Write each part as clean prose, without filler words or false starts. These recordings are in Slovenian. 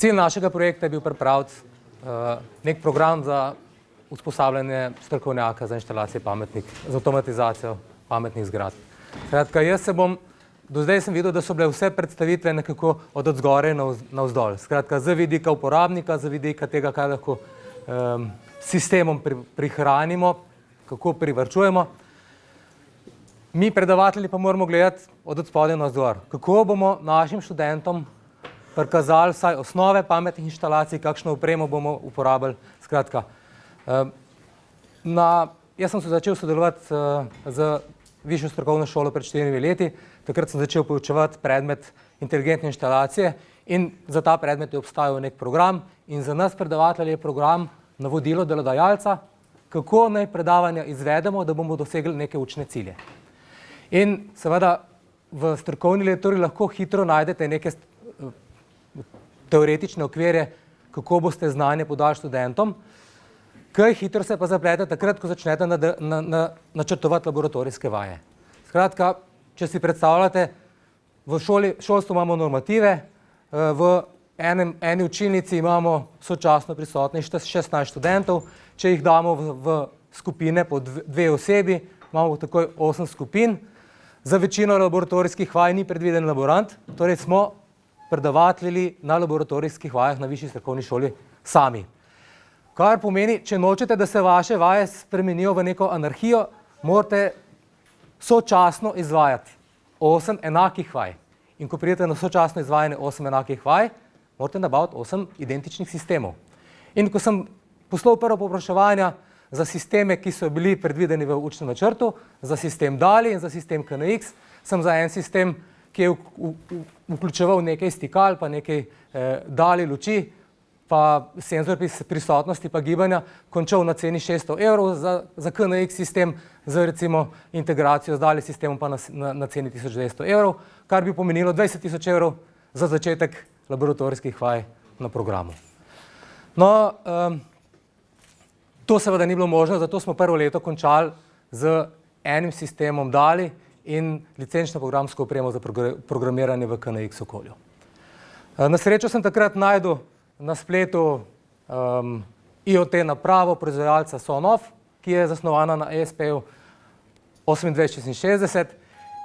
Cilj našega projekta je bil pripraviti nek program za usposabljanje strokovnjaka za inštalacije pametnih, za avtomatizacijo pametnih zgradb. Skratka, do zdaj sem videl, da so bile vse predstavitve nekako od odzgoraj navzdol. Skratka, z vidika uporabnika, z vidika tega, kaj lahko sistemom prihranimo, kako privarčujemo. Mi, predavatelji, pa moramo gledati od spodaj navzdol. Kako bomo našim študentom prikazali vsaj osnove pametnih inštalacij, kakšno opremo bomo uporabili. Skratka, jaz sem se začel sodelovati z višjo strokovno šolo pred 4 leti. Takrat sem začel poučevati predmet inteligentne inštalacije in za ta predmet je obstajal nek program in za nas predavatelje je program navodilo delodajalca, kako naj predavanja izvedemo, da bomo dosegli neke učne cilje. In seveda v strokovni literaturi lahko hitro najdete neke teoretične okvire, kako boste znanje podali študentom, kaj hitro se pa zaplete takrat, ko začnete načrtovati laboratorijske vaje. Skratka, če si predstavljate, v šolstvu imamo normative, v eni učilnici imamo sočasno prisotnih 16 študentov, če jih damo v skupine po 2 osebi, imamo takoj 8 skupin. Za večino laboratorijskih vaj ni predviden laborant, torej smo predavatelji na laboratorijskih vajah na višji strokovni šoli sami. Kar pomeni, če nočete, da se vaše vaje spremenijo v neko anarhijo, morate sočasno izvajati 8 enakih vaj. In ko pridete na sočasno izvajanje 8 enakih vaj, morate nabaviti 8 identičnih sistemov. In ko sem poslal prvo povpraševanja za sisteme, ki so bili predvideni v učnem načrtu, za sistem DALI in za sistem KNX, sem za en sistem, ki je vključeval nekaj stikal, pa nekaj DALI luči, pa senzor prisotnosti pa gibanja, končal na ceni 600 evrov, za KNX sistem z recimo integracijo z DALI sistemom pa na ceni 1200 evrov, kar bi pomenilo 20 000 evrov za začetek laboratorijskih vaj na programu. No, to seveda ni bilo možno, zato smo prvo leto končali z enim sistemom DALI in licenčno programsko opremo za programiranje v KNX okolju. Na srečo sem takrat našel na spletu IoT napravo proizvajalca Sonoff, ki je zasnovana na ESP-ju 2866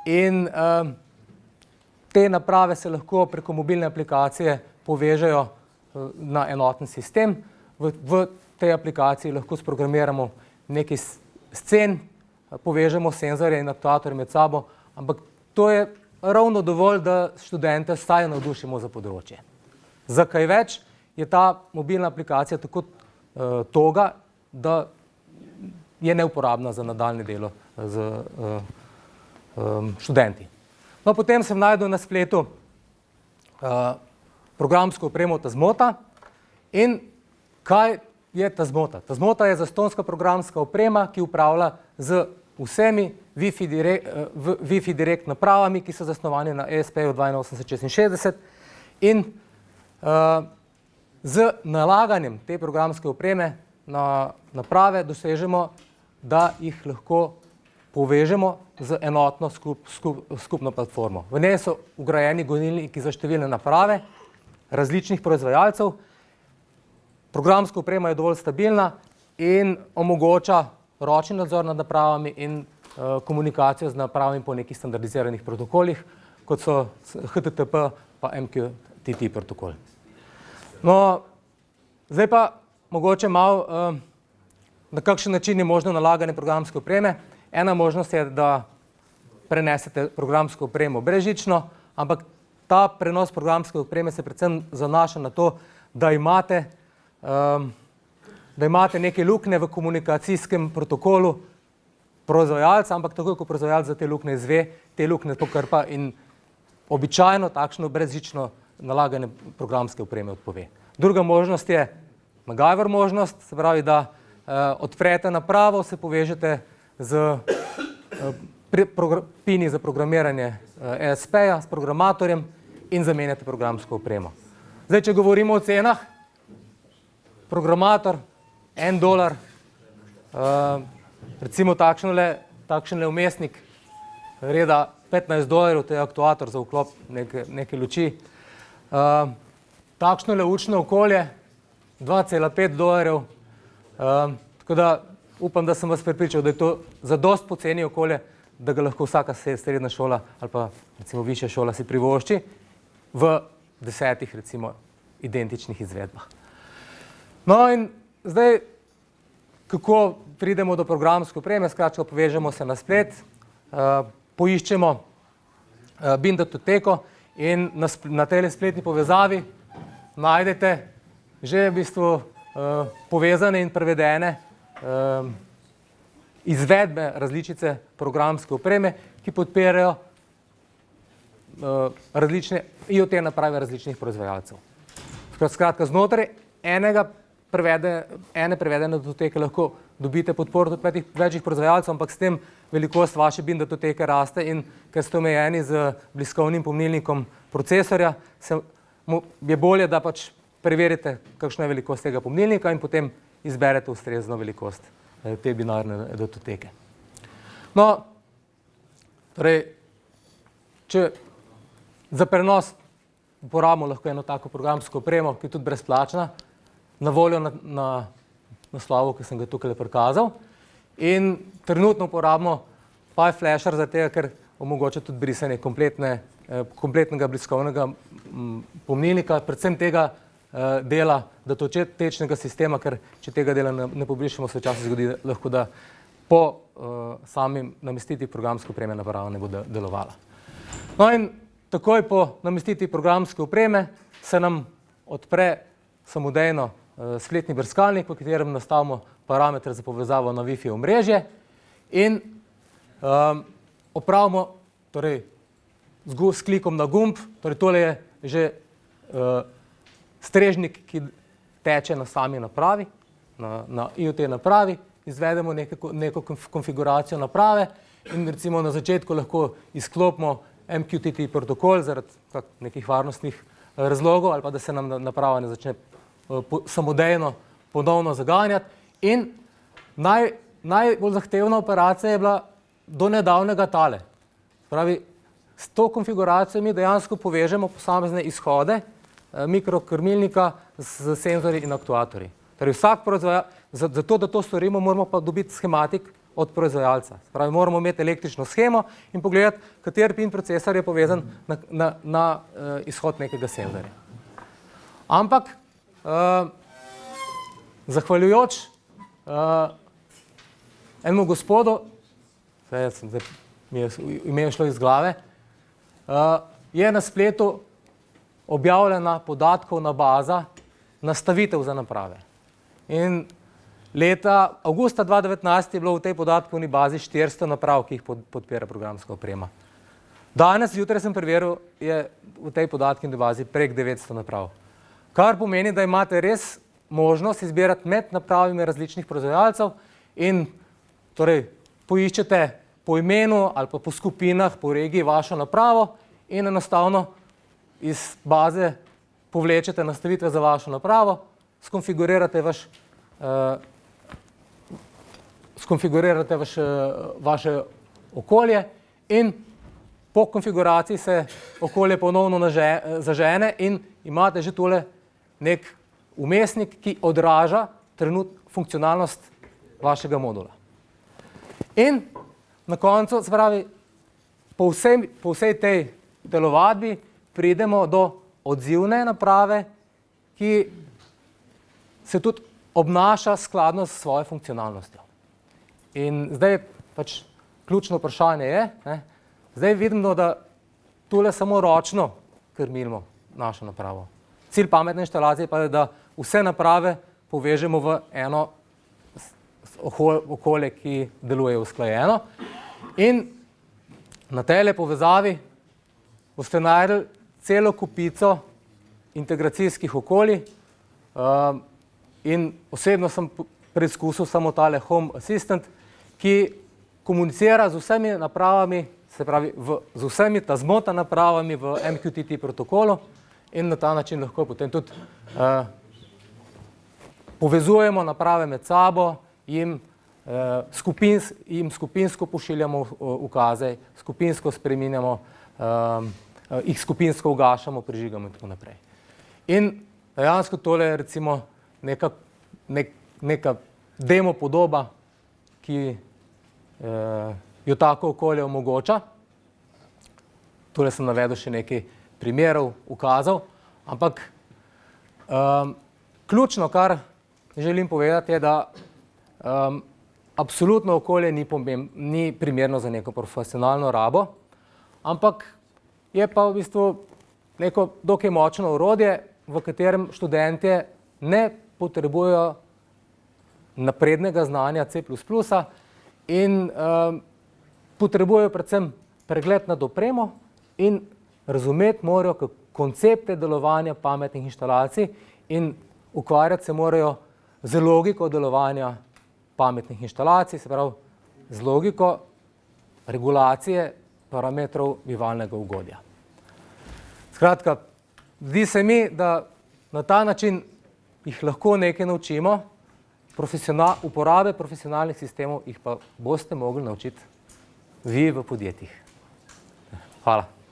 in te naprave se lahko preko mobilne aplikacije povežejo na enoten sistem. V tej aplikaciji lahko sprogramiramo nekaj scen, povežemo senzorje in aktuatorje med sabo, ampak to je ravno dovolj, da študente vsaj navdušimo za področje. Za kaj več je ta mobilna aplikacija tako toga, da je neuporabna za nadaljne delo z študenti. No, potem sem našel na spletu programsko opremo Tazmota in kaj je Tazmota? Tazmota je zastonjska programska oprema, ki upravlja z vsemi Wi-Fi direct napravami, ki so zasnovani na ESP-ju 8266 in z nalaganjem te programske opreme na naprave dosežemo, da jih lahko povežemo z enotno skupno platformo. V njej so vgrajeni gonilniki za številne naprave različnih proizvajalcev. Programska oprema je dovolj stabilna in omogoča ročni nadzor nad napravami in komunikacijo z napravami po nekih standardiziranih protokolih, kot so HTTP pa MQTT protokol. No, zdaj pa mogoče malo, na kakšen način je možno nalaganje programske opreme. Ena možnost je, da prenesete programsko opremo brezžično, ampak ta prenos programske opreme se predvsem zanaša na to, da imate neke luknje v komunikacijskem protokolu proizvajalca, ampak takoj, ko proizvajalec za te luknje izve, te luknje pokrpa in običajno takšno brezžično nalaganje programske opreme odpove. Druga možnost je MacGyver možnost, se pravi, da odprete napravo, se povežete z pini za programiranje ESP-ja, s programatorjem in zamenjate programsko opremo. Zdaj, če govorimo o cenah, programator, $1, recimo takšen umestnik reda $15, to je aktuator za vklop neke luči. takšno le učno okolje, $2,5. Tako da upam, da sem vas prepričal, da je to zadost poceni okolje, da ga lahko vsaka srednja šola ali pa recimo višja šola si privošči v 10 recimo identičnih izvedbah. No in zdaj, kako pridemo do programske opreme, skratka povežemo se na splet, poiščemo bin datoteko in na tej spletni povezavi najdete že v bistvu povezane in prevedene izvedbe različice programske opreme, ki podpirajo različne IoT naprave različnih proizvajalcev. Skratka, znotraj ene prevedene datoteke lahko dobite podporo tudi večjih proizvajalcev, ampak s tem velikost vaše bin datoteke raste in ker ste omejeni z bliskovnim pomnilnikom procesorja, je bolje, da pač preverite, kakšna je velikost tega pomnilnika in potem izberete ustrezno velikost te binarne datoteke. No, torej, če za prenos uporabimo lahko eno tako programsko opremo, ki je tudi brezplačna, na voljo na naslovu, ki sem ga tukaj prikazal. In trenutno uporabimo PyFlasher, zato ker omogoča tudi brisanje kompletnega bliskovnega pomnilnika, predvsem tega dela datotečnega sistema, ker če tega dela ne pobrišemo, se včasih zgodi lahko, da po samim namestitvi programske opreme naprava ne bo delovala. No in takoj po namestitvi programske opreme se nam odpre samodejno spletni brskalnik, v katerem nastavimo parametre za povezavo na Wi-Fi omrežje in opravimo torej, s klikom na gumb, torej tole je že strežnik, ki teče na sami napravi, na IoT napravi, izvedemo neko konfiguracijo naprave in recimo na začetku lahko izklopimo MQTT protokol zaradi nekih varnostnih razlogov ali pa da se nam naprava ne začne samodejno ponovno zaganjati. In najbolj zahtevna operacija je bila do nedavnega tale. Pravi, s to konfiguracijo mi dejansko povežemo posamezne izhode mikrokrmilnika z senzorji in aktuatorji. Torej vsak proizvajalec, zato da to storimo, moramo pa dobiti schematik od proizvajalca. Pravi, moramo imeti električno shemo in pogledati, kateri pin procesor je povezan na izhod nekega senzorja. Ampak zahvaljujoč enemu gospodu, mi je ime šlo iz glave, je na spletu objavljena podatkovna baza nastavitev za naprave. In leta avgusta 2019 je bilo v tej podatkovni bazi 400 naprav, ki jih podpira programska oprema. Danes, zjutraj sem preveril, je v tej podatkovni bazi prek 900 naprav. Kar pomeni, da imate res možnost izbirati med napravami različnih proizvajalcev in torej poiščete po imenu ali pa po skupinah, po regiji vašo napravo in enostavno iz baze povlečete nastavitve za vašo napravo, skonfigurirate vaše okolje in po konfiguraciji se okolje ponovno zažene in imate že tole nek vmesnik, ki odraža funkcionalnost vašega modula. In na koncu, se pravi, po vsej tej telovadbi pridemo do odzivne naprave, ki se tudi obnaša skladno s svojo funkcionalnostjo. In zdaj pač ključno vprašanje je, zdaj vidimo, da tule samo ročno krmimo našo napravo. Cilj pametne inštalacije pa je, da vse naprave povežemo v eno okolje, ki deluje usklajeno. In na tej povezavi boste najdli celo kupico integracijskih okolij in osebno sem preizkusil samo tale Home Assistant, ki komunicira z vsemi napravami, se pravi z vsemi zmota napravami v MQTT protokolu in na ta način lahko potem tudi povezujemo naprave med sabo, jim skupinsko pošiljamo ukaze, skupinsko spreminjamo, jih skupinsko ugašamo, prižigamo in tako naprej. In Dejansko tole je recimo neka demo podoba, ki jo tako okolje omogoča. Tole sem navedel še nekaj primerov, ukazal, ampak ključno, kar želim povedati, je, da absolutno okolje ni primerno za neko profesionalno rabo, ampak je pa v bistvu neko dokaj močno orodje, v katerem študentje ne potrebujejo naprednega znanja C++ in potrebujejo predvsem pregled nad opremo in razumeti morajo koncepte delovanja pametnih inštalacij in ukvarjati se morajo z logiko delovanja pametnih inštalacij, se pravi z logiko regulacije parametrov bivalnega ugodja. Skratka, zdi se mi, da na ta način jih lahko nekaj naučimo, uporabe profesionalnih sistemov jih pa boste mogli naučiti vi v podjetjih. Hvala.